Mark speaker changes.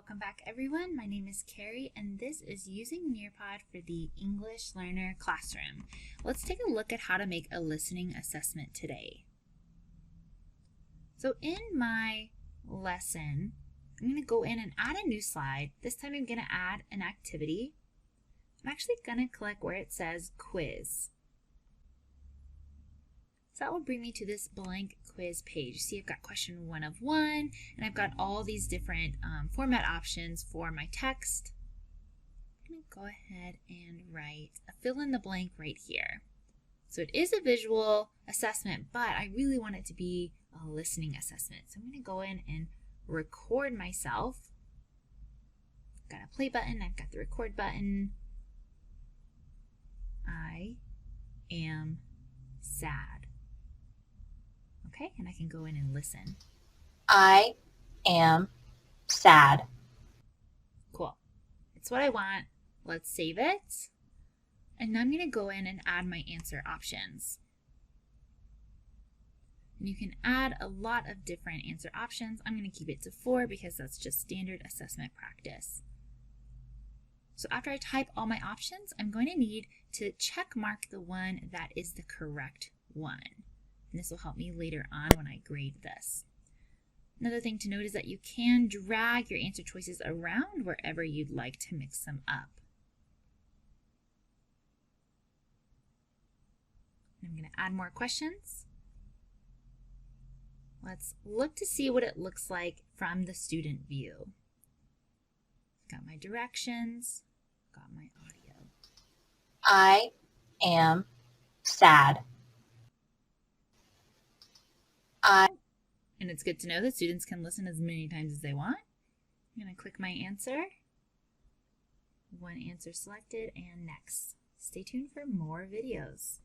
Speaker 1: Welcome back everyone. My name is Carrie and this is using Nearpod for the English Learner Classroom. Let's take a look at how to make a listening assessment today. So in my lesson, I'm going to go in and add a new slide. This time I'm going to add an activity. I'm actually going to click where it says quiz. So that will bring me to this blank quiz page. See, I've got question 1 of 1, and I've got all these different format options for my text. I'm going to go ahead and write a fill in the blank right here. So it is a visual assessment, but I really want it to be a listening assessment. So I'm going to go in and record myself. I've got a play button, I've got the record button. I am sad. Okay, and I can go in and listen.
Speaker 2: I am sad.
Speaker 1: Cool. It's what I want. Let's save it. And now I'm going to go in and add my answer options. And you can add a lot of different answer options. I'm going to keep it to 4 because that's just standard assessment practice. So after I type all my options, I'm going to need to check mark the one that is the correct one. And this will help me later on when I grade this. Another thing to note is that you can drag your answer choices around wherever you'd like to mix them up. I'm going to add more questions. Let's look to see what it looks like from the student view. Got my directions, got my audio.
Speaker 2: I am sad.
Speaker 1: And it's good to know that students can listen as many times as they want. I'm going to click my answer. One answer selected and next. Stay tuned for more videos.